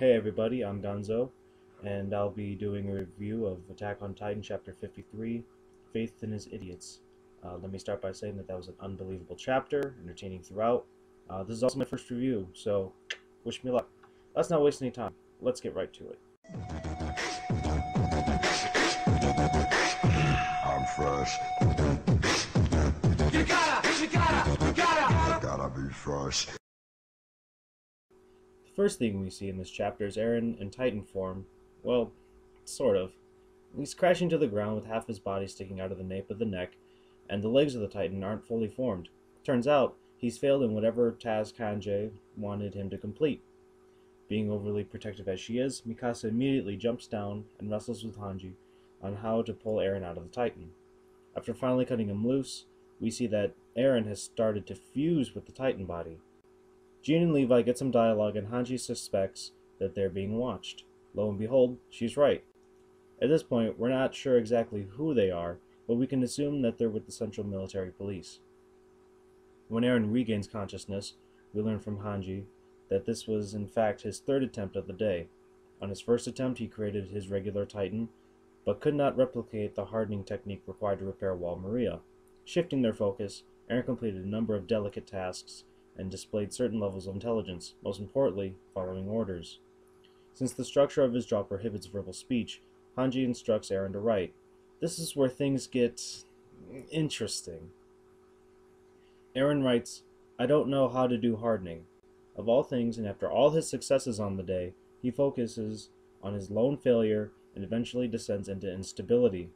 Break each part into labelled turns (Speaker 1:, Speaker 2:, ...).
Speaker 1: Hey everybody, I'm Gonzo, and I'll be doing a review of Attack on Titan Chapter 53, Faith in His Idiots. Let me start by saying that was an unbelievable chapter, entertaining throughout. This is also my first review, so wish me luck. Let's not waste any time. Let's get right to it.
Speaker 2: I'm fresh.
Speaker 3: You
Speaker 2: Gotta be fresh.
Speaker 1: The first thing we see in this chapter is Eren in Titan form. Well, sort of. He's crashing to the ground with half his body sticking out of the nape of the neck, and the legs of the Titan aren't fully formed. Turns out, he's failed in whatever task Hanji wanted him to complete. Being overly protective as she is, Mikasa immediately jumps down and wrestles with Hanji on how to pull Eren out of the Titan. After finally cutting him loose, we see that Eren has started to fuse with the Titan body. Jean and Levi get some dialogue, and Hanji suspects that they're being watched. Lo and behold, she's right. At this point, we're not sure exactly who they are, but we can assume that they're with the Central Military Police. When Eren regains consciousness, we learn from Hanji that this was in fact his third attempt of the day. On his first attempt, he created his regular Titan, but could not replicate the hardening technique required to repair Wall Maria. Shifting their focus, Eren completed a number of delicate tasks and displayed certain levels of intelligence, most importantly, following orders. Since the structure of his jaw prohibits verbal speech, Hanji instructs Eren to write. This is where things get interesting. Eren writes, "I don't know how to do hardening." Of all things, and after all his successes on the day, he focuses on his lone failure and eventually descends into instability.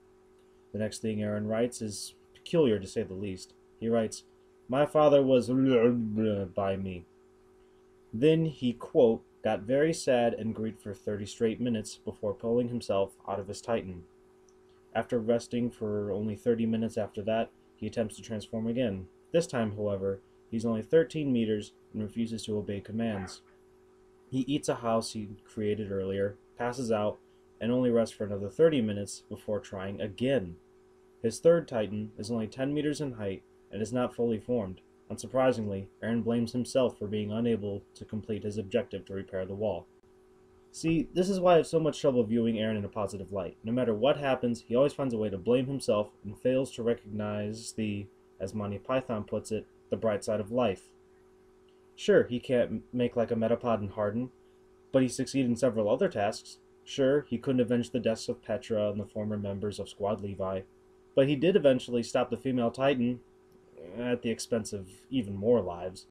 Speaker 1: The next thing Eren writes is peculiar to say the least. He writes, "My father was by me." Then he, quote, got very sad and grieved for 30 straight minutes before pulling himself out of his Titan. After resting for only 30 minutes after that, he attempts to transform again. This time, however, he's only 13 meters and refuses to obey commands. He eats a house he created earlier, passes out, and only rests for another 30 minutes before trying again. His third Titan is only 10 meters in height and is not fully formed. Unsurprisingly, Eren blames himself for being unable to complete his objective to repair the wall. See, this is why I have so much trouble viewing Eren in a positive light. No matter what happens, he always finds a way to blame himself and fails to recognize the, as Monty Python puts it, the bright side of life. Sure, he can't make like a metapod and harden, but he succeeded in several other tasks. Sure, he couldn't avenge the deaths of Petra and the former members of Squad Levi, but he did eventually stop the female Titan, at the expense of even more lives.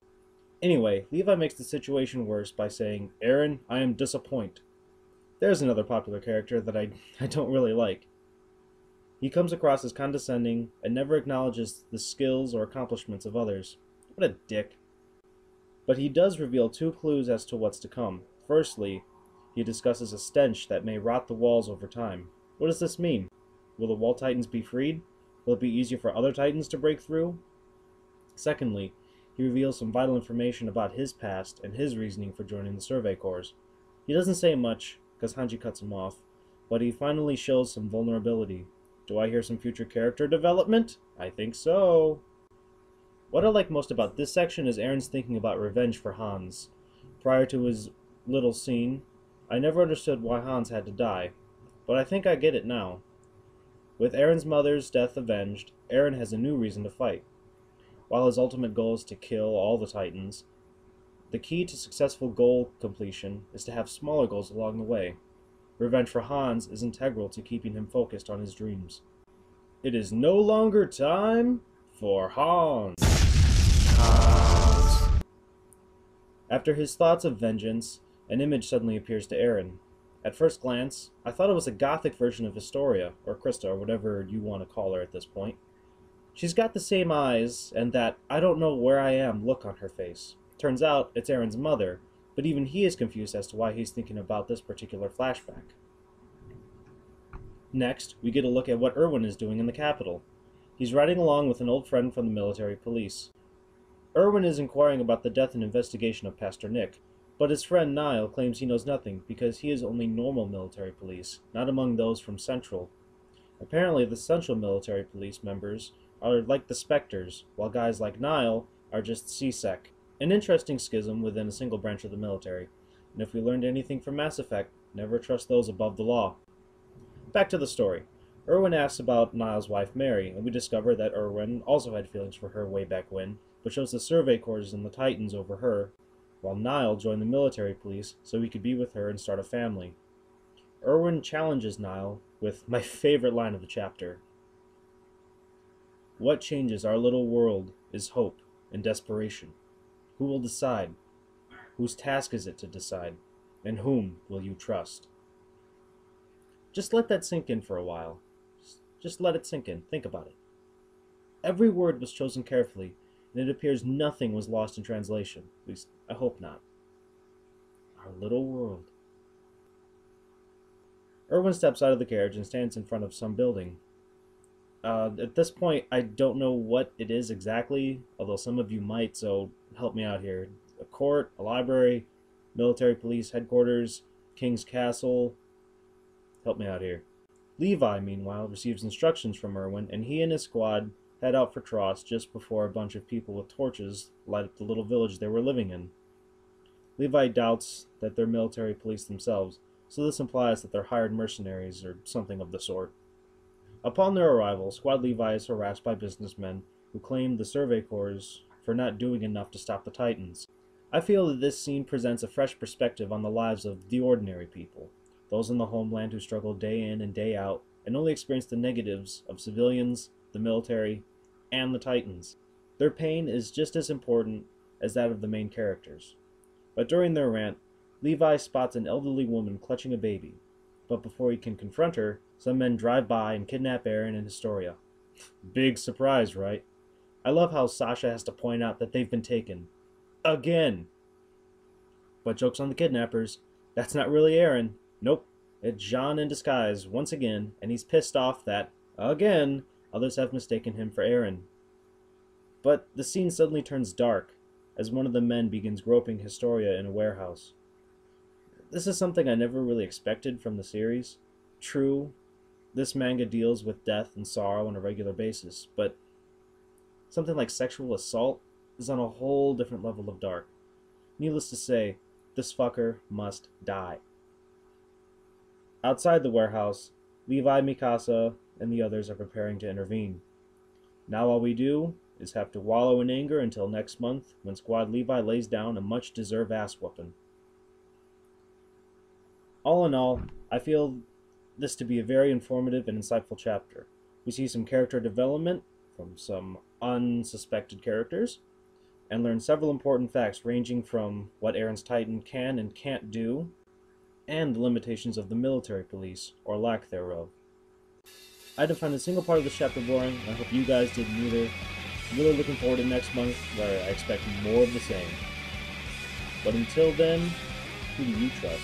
Speaker 1: Anyway, Levi makes the situation worse by saying, "Eren, I am disappointed." There's another popular character that I don't really like. He comes across as condescending and never acknowledges the skills or accomplishments of others. What a dick. But he does reveal two clues as to what's to come. Firstly, he discusses a stench that may rot the walls over time. What does this mean? Will the Wall Titans be freed? Will it be easier for other Titans to break through? Secondly, he reveals some vital information about his past and his reasoning for joining the Survey Corps. He doesn't say much, because Hanji cuts him off, but he finally shows some vulnerability. Do I hear some future character development? I think so. What I like most about this section is Eren's thinking about revenge for Hans. Prior to his little scene, I never understood why Hans had to die, but I think I get it now. With Eren's mother's death avenged, Eren has a new reason to fight. While his ultimate goal is to kill all the Titans, the key to successful goal completion is to have smaller goals along the way. Revenge for Hans is integral to keeping him focused on his dreams. It is no longer time for Hans. After his thoughts of vengeance, an image suddenly appears to Eren. At first glance, I thought it was a gothic version of Historia, or Krista, or whatever you want to call her at this point. She's got the same eyes and that "I don't know where I am" look on her face. Turns out it's Eren's mother, but even he is confused as to why he's thinking about this particular flashback. Next, we get a look at what Erwin is doing in the capital. He's riding along with an old friend from the military police. Erwin is inquiring about the death and investigation of Pastor Nick, but his friend Niall claims he knows nothing because he is only normal military police, not among those from Central. Apparently, the Central military police members are like the Spectres, while guys like Niall are just CSEC, an interesting schism within a single branch of the military. And if we learned anything from Mass Effect, never trust those above the law. Back to the story. Erwin asks about Niall's wife Mary, and we discover that Erwin also had feelings for her way back when, but chose the Survey Corps and the Titans over her, while Niall joined the military police so he could be with her and start a family. Erwin challenges Niall with my favorite line of the chapter. What changes our little world is hope and desperation. Who will decide? Whose task is it to decide? And whom will you trust? Just let that sink in for a while. Just let it sink in. Think about it. Every word was chosen carefully, and it appears nothing was lost in translation. At least, I hope not. Our little world. Erwin steps out of the carriage and stands in front of some building. At this point, I don't know what it is exactly, although some of you might, so help me out here. A court, a library, military police headquarters, King's Castle. Help me out here. Levi, meanwhile, receives instructions from Erwin, and he and his squad head out for Tross just before a bunch of people with torches light up the little village they were living in. Levi doubts that they're military police themselves, so this implies that they're hired mercenaries or something of the sort. Upon their arrival, Squad Levi is harassed by businessmen who claim the Survey Corps for not doing enough to stop the Titans. I feel that this scene presents a fresh perspective on the lives of the ordinary people, those in the homeland who struggle day in and day out and only experience the negatives of civilians, the military, and the Titans. Their pain is just as important as that of the main characters. But during their rant, Levi spots an elderly woman clutching a baby, but before he can confront her, some men drive by and kidnap Aaron and Historia. Big surprise, right? I love how Sasha has to point out that they've been taken. Again! But joke's on the kidnappers. That's not really Aaron. Nope. It's Jean in disguise once again, and he's pissed off that, again, others have mistaken him for Aaron. But the scene suddenly turns dark, as one of the men begins groping Historia in a warehouse. This is something I never really expected from the series. True, this manga deals with death and sorrow on a regular basis, but something like sexual assault is on a whole different level of dark. Needless to say, this fucker must die. Outside the warehouse, Levi, Mikasa, and the others are preparing to intervene. Now all we do is have to wallow in anger until next month, when Squad Levi lays down a much-deserved ass-whooping. All in all, I feel this to be a very informative and insightful chapter. We see some character development from some unsuspected characters, and learn several important facts ranging from what Aaron's Titan can and can't do, and the limitations of the military police, or lack thereof. I didn't find a single part of this chapter boring, and I hope you guys didn't either. I'm really looking forward to next month, where I expect more of the same. But until then, who do you trust?